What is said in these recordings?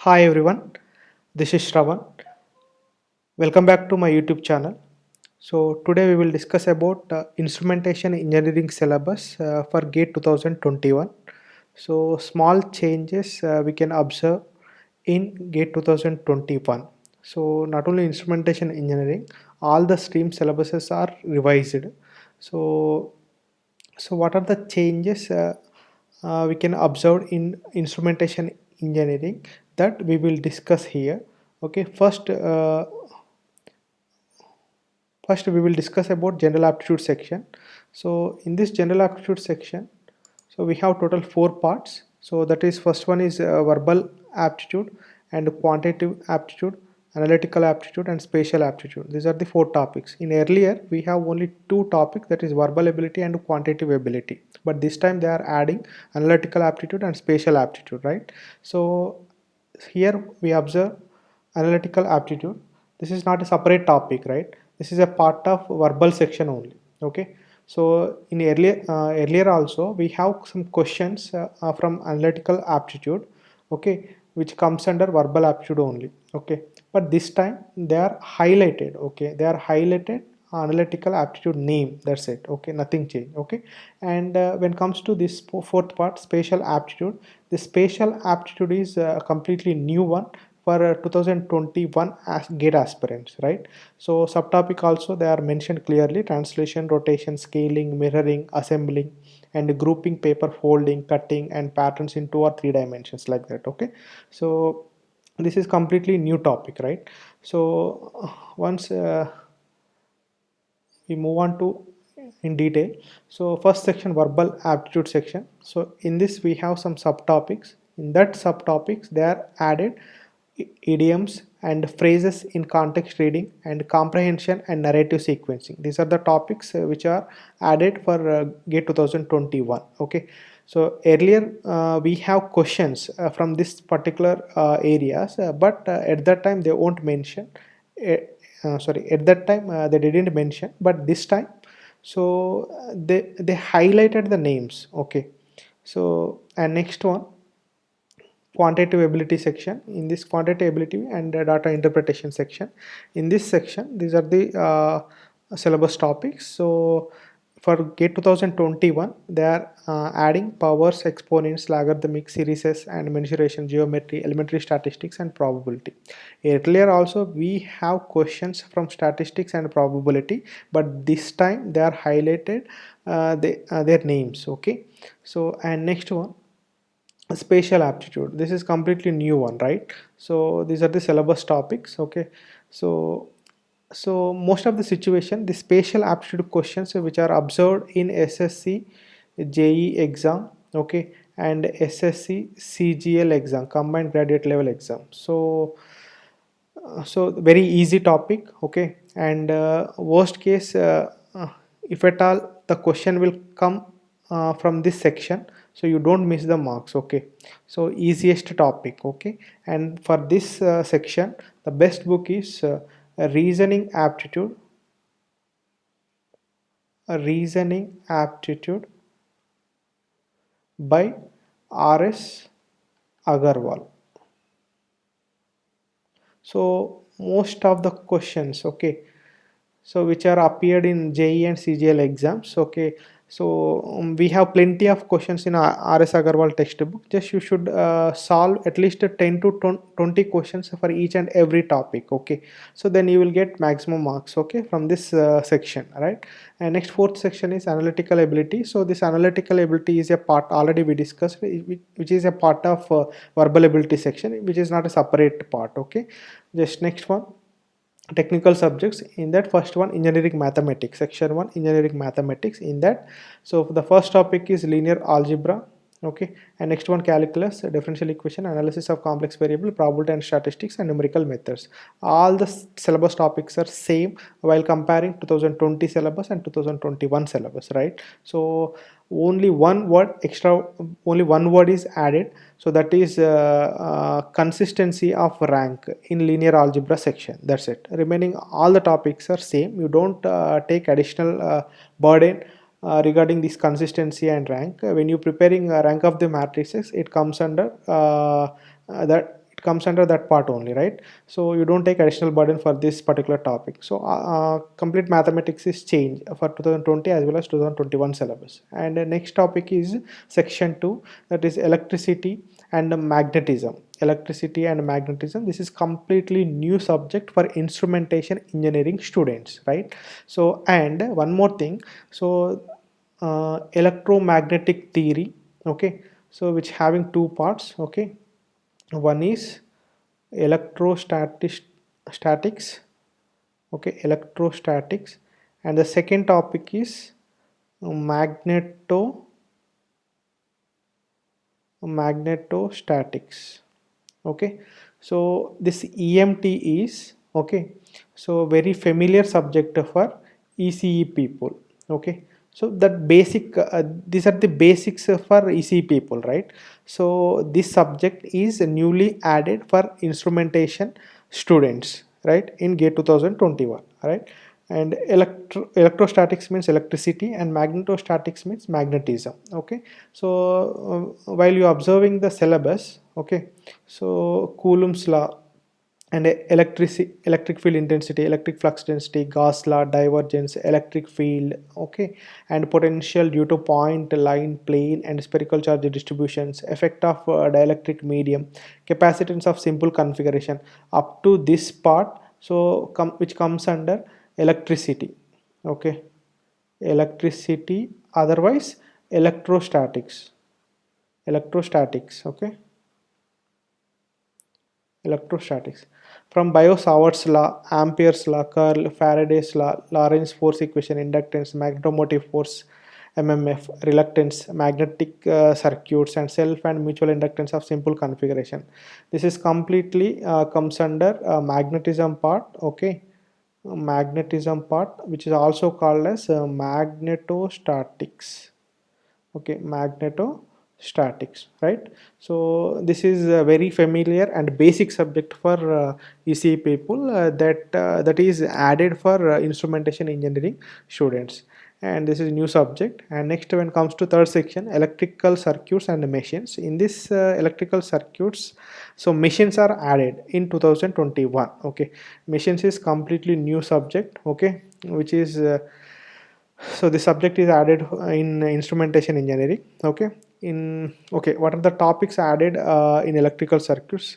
Hi everyone, this is Shravan. Welcome back to my YouTube channel. So today we will discuss about instrumentation engineering syllabus for GATE 2021. So small changes we can observe in GATE 2021. So not only instrumentation engineering, all the stream syllabuses are revised. So what are the changes we can observe in instrumentation engineering that we will discuss here? Okay, first we will discuss about general aptitude section. So in this general aptitude section, so we have total four parts. So that is, first one is verbal aptitude and quantitative aptitude, analytical aptitude and spatial aptitude. These are the four topics. In earlier we have only two topics, that is verbal ability and quantitative ability, but this time they are adding analytical aptitude and spatial aptitude, right? So here we observe analytical aptitude. This is not a separate topic, right? This is a part of verbal section only. Okay, so in earlier also we have some questions from analytical aptitude, okay, which comes under verbal aptitude only. Okay, but this time they are highlighted. Okay, they are highlighted analytical aptitude name, that's it. Okay, nothing change. Okay, and when comes to this fourth part, spatial aptitude, the spatial aptitude is a completely new one for 2021 as GATE aspirants, right? So subtopic also they are mentioned clearly: translation, rotation, scaling, mirroring, assembling, and grouping, paper folding, cutting, and patterns in 2 or 3 dimensions, like that. Okay, so this is completely new topic, right? So once we move on to in detail. So first section, verbal aptitude section. So in this we have some subtopics. In that subtopics they are added idioms and phrases in context reading and comprehension and narrative sequencing. These are the topics which are added for GATE 2021. Okay, so earlier we have questions from this particular areas, but at that time they won't mention. Uh, Sorry, at that time they didn't mention, but this time, so they highlighted the names. Okay, so and next one, quantitative ability section. In this quantitative ability and data interpretation section, in this section these are the syllabus topics. So for GATE 2021 they are adding powers, exponents, logarithmic series and mensuration, geometry, elementary statistics and probability. Earlier also we have questions from statistics and probability, but this time they are highlighted their names. Okay, so and next one, spatial aptitude. This is completely new one, right? So these are the syllabus topics. Okay, so most of the situation, the spatial aptitude questions which are observed in SSC JE exam, okay, and SSC CGL exam, combined graduate level exam. So very easy topic. Okay, and worst case, if at all the question will come from this section, so you don't miss the marks. Okay, so easiest topic. Okay, and for this section the best book is reasoning aptitude by RS Agarwal. So most of the questions, okay, so which are appeared in JE and CGL exams. Okay, so we have plenty of questions in RS Agarwal textbook. Just you should solve at least 10 to 20 questions for each and every topic. Okay, so then you will get maximum marks, okay, from this section, right? And next, fourth section is analytical ability. So this analytical ability is a part, already we discussed, which is a part of verbal ability section, which is not a separate part. Okay, just next one, technical subjects. In that, first one, engineering mathematics, section 1, engineering mathematics. In that, so the first topic is linear algebra. Okay, and next one, calculus, differential equation, analysis of complex variable, probability and statistics, and numerical methods. All the syllabus topics are same while comparing 2020 syllabus and 2021 syllabus, right? So only one word extra, only one word is added, so that is consistency of rank in linear algebra section. That's it. Remaining all the topics are same. You don't take additional burden regarding this consistency and rank. When you preparing rank of the matrices, it comes under that, it comes under that part only, right? So you don't take additional burden for this particular topic. So complete mathematics is changed for 2020 as well as 2021 syllabus. And the next topic is section 2, that is electricity and magnetism. Electricity and magnetism, this is completely new subject for instrumentation engineering students, right? So and one more thing, so electromagnetic theory, okay, so which having two parts, okay. One is electrostatics, okay, electrostatics, and the second topic is magnetostatics, okay. So this EMT is, okay, so very familiar subject for ECE people, okay. So that basic these are the basics for ECE people, right? So this subject is newly added for instrumentation students, right, in GATE 2021, right? And electrostatics means electricity and magnetostatics means magnetism, okay. So while you observing the syllabus, okay, so Coulomb's law and electric field intensity, electric flux density, Gauss law, divergence, electric field, okay, and potential due to point, line, plane, and spherical charge distributions, effect of dielectric medium, capacitance of simple configuration, up to this part, so which comes under electricity, okay, electricity, otherwise electrostatics, okay, electrostatics. From Bio-Savart's law, Ampere's law, Curl, Faraday's law, Lorentz force equation, inductance, magnetomotive force, MMF, reluctance, magnetic circuits, and self and mutual inductance of simple configuration. This is completely comes under magnetism part, okay, magnetism part, which is also called as magnetostatics, okay, magnetostatics, right? So this is a very familiar and basic subject for ECE people, that is added for instrumentation engineering students, and this is new subject. And next, when it comes to third section, electrical circuits and machines, in this electrical circuits, so machines are added in 2021, okay. Machines is completely new subject, okay, which is so the subject is added in instrumentation engineering, okay. In, okay, what are the topics added in electrical circuits?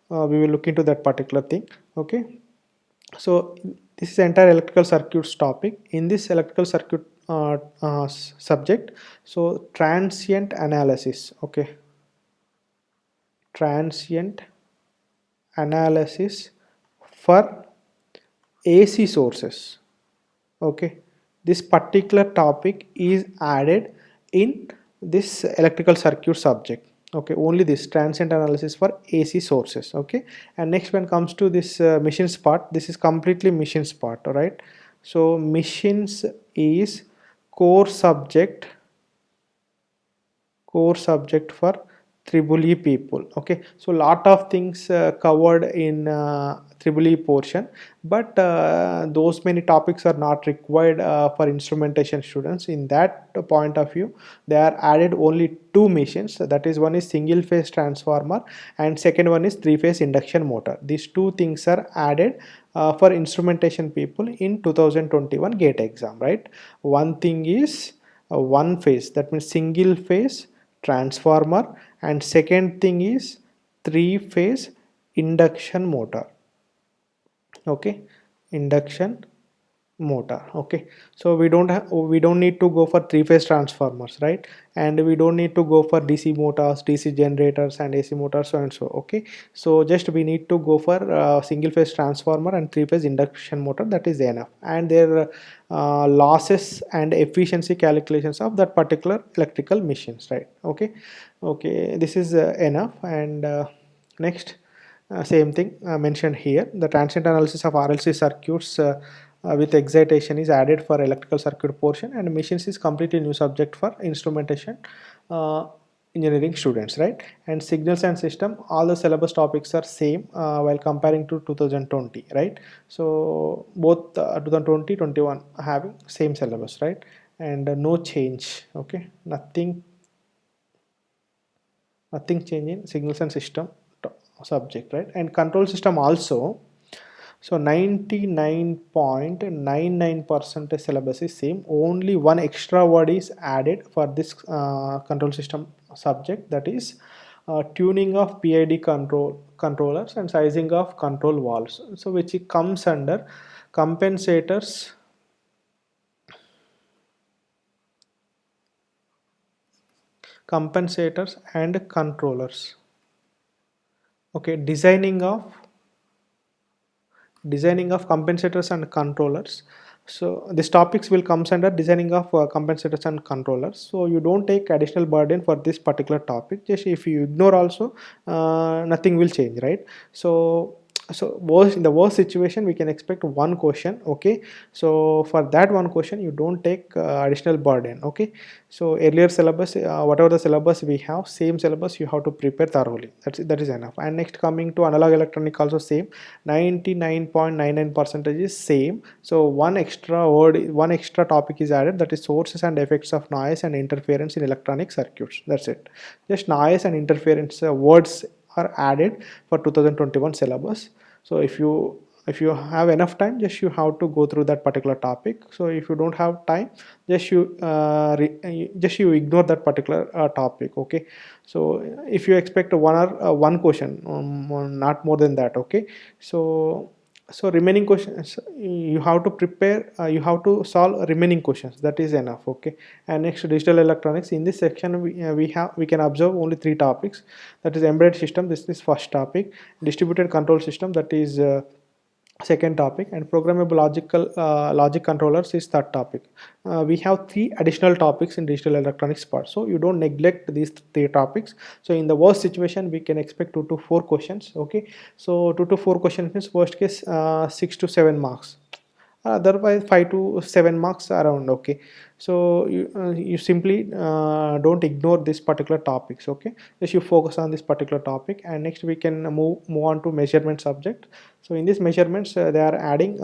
We will look into that particular thing, okay. So this is entire electrical circuits topic. In this electrical circuit subject, so transient analysis, okay, transient analysis for AC sources, okay. This particular topic is added in this electrical circuit subject, okay. Only this transient analysis for AC sources, okay. And next, when it comes to this machines part, this is completely machines part, all right. So machines is core subject, for triple E people, okay. So lot of things covered in triple E portion, but those many topics are not required for instrumentation students. In that point of view, they are added only two machines, that is, one is single phase transformer and second one is three phase induction motor. These two things are added for instrumentation people in 2021 GATE exam, right? One thing is one phase, that means single phase transformer, and second thing is three phase induction motor, okay, induction motor, okay. So we don't need to go for three phase transformers, right? And we don't need to go for DC motors, DC generators, and AC motors, so and so, okay. So just we need to go for single phase transformer and three phase induction motor, that is enough. And their losses and efficiency calculations of that particular electrical machines, right? Okay, okay, this is enough. And next, same thing mentioned here, the transient analysis of RLC circuits with excitation is added for electrical circuit portion, and machines is completely new subject for instrumentation engineering students, right? And signals and system, all the syllabus topics are same while comparing to 2020, right? So both 2020 21 having same syllabus, right? And no change, okay, nothing change in signals and system subject, right? And control system also. So 99.99% syllabus is same. Only one extra word is added for this control system subject, that is tuning of PID controllers and sizing of control valves. So which comes under compensators, and controllers. Okay, designing of compensators and controllers. So these topics will comes under designing of compensators and controllers. So you don't take additional burden for this particular topic. Just if you ignore also, nothing will change, right? So in the worst situation we can expect one question. Okay, so for that one question you don't take additional burden. Okay, so earlier syllabus, whatever the syllabus we have, same syllabus you have to prepare thoroughly. That is enough. And next, coming to analog electronic, also same. 99.99% is same. So one extra topic is added, that is sources and effects of noise and interference in electronic circuits. That's it. Just noise and interference words are added for 2021 syllabus. So if you have enough time, just you have to go through that particular topic. So if you don't have time, just you ignore that particular topic. Okay, so if you expect one question, not more than that. Okay, so remaining questions you have to prepare, you have to solve remaining questions, that is enough. Okay, and next, digital electronics. In this section we can observe only three topics, that is embedded system, this is first topic. Distributed control system, that is second topic. And programmable logic controllers is third topic. We have three additional topics in digital electronics part, so you don't neglect these three topics. So in the worst situation we can expect 2 to 4 questions. Okay, so 2 to 4 questions means worst case 6 to 7 marks, otherwise 5 to 7 marks around. Okay, so you simply don't ignore this particular topics. Okay, just you focus on this particular topic. And next we can move on to measurement subject. So in this measurements they are adding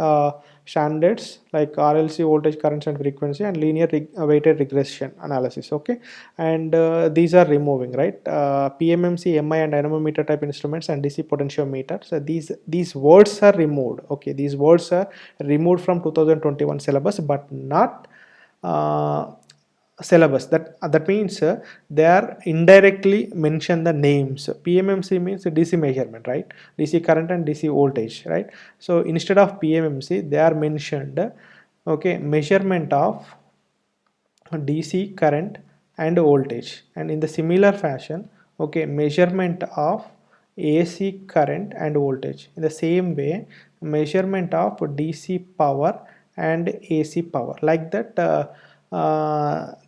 standards like RLC, voltage, currents and frequency, and linear weighted regression analysis. Okay, and these are removing, right? PMMC, MI and dynamometer type instruments, and DC potentiometer. So these words are removed. Okay, these words are removed from 2021 syllabus, but not syllabus. That means they are indirectly mention the names. PMMC means DC measurement, right? DC current and DC voltage, right? So instead of PMMC they are mentioned, okay, measurement of DC current and voltage. And in the similar fashion, okay, measurement of AC current and voltage. In the same way, measurement of DC power and AC power. Like that,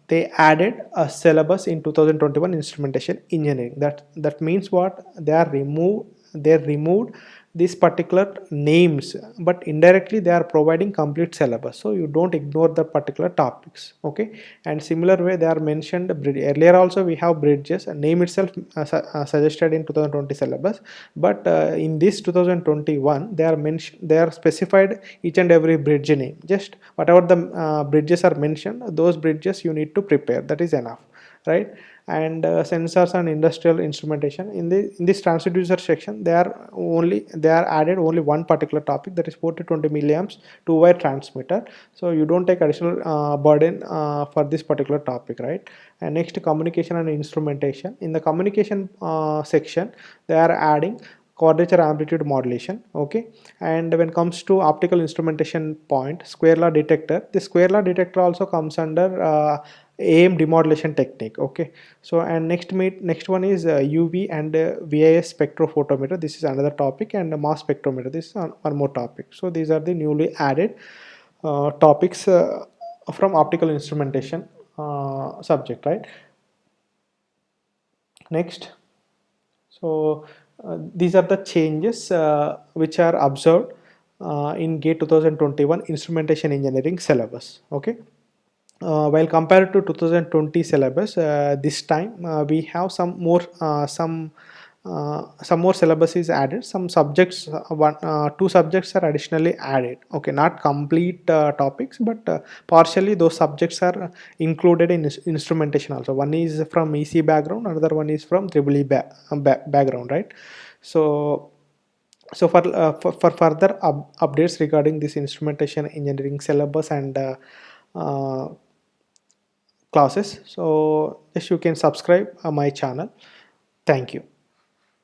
they added a syllabus in 2021 instrumentation engineering. That means what? They removed these particular names, but indirectly they are providing complete syllabus, so you don't ignore the particular topics. Okay, and similar way they are mentioned earlier also. We have bridges, name itself suggested in 2020 syllabus, but in this 2021 they are specified each and every bridge name. Just whatever the bridges are mentioned, those bridges you need to prepare, that is enough, right? And sensors and industrial instrumentation. In this transducer section they are added only one particular topic, that is 4 to 20 milliamps two-wire transmitter. So you don't take additional burden for this particular topic, right? And next, communication and instrumentation. In the communication section they are adding quadrature amplitude modulation. Okay, and when it comes to optical instrumentation point, square law detector, the square law detector also comes under AM demodulation technique. Okay, so and next one is UV and VIS spectrophotometer. This is another topic. And mass spectrometer, this is one more topic. So these are the newly added topics from optical instrumentation subject, right? Next, so these are the changes which are observed in GATE 2021 instrumentation engineering syllabus. Okay, while compared to 2020 syllabus, this time we have some more syllabus is added. Some subjects, two subjects are additionally added. Okay, not complete topics, but partially those subjects are included in instrumentation also. One is from EC background, another one is from EEE background, right? So for further updates regarding this instrumentation engineering syllabus and uh, classes, so yes, you can subscribe my channel. Thank you.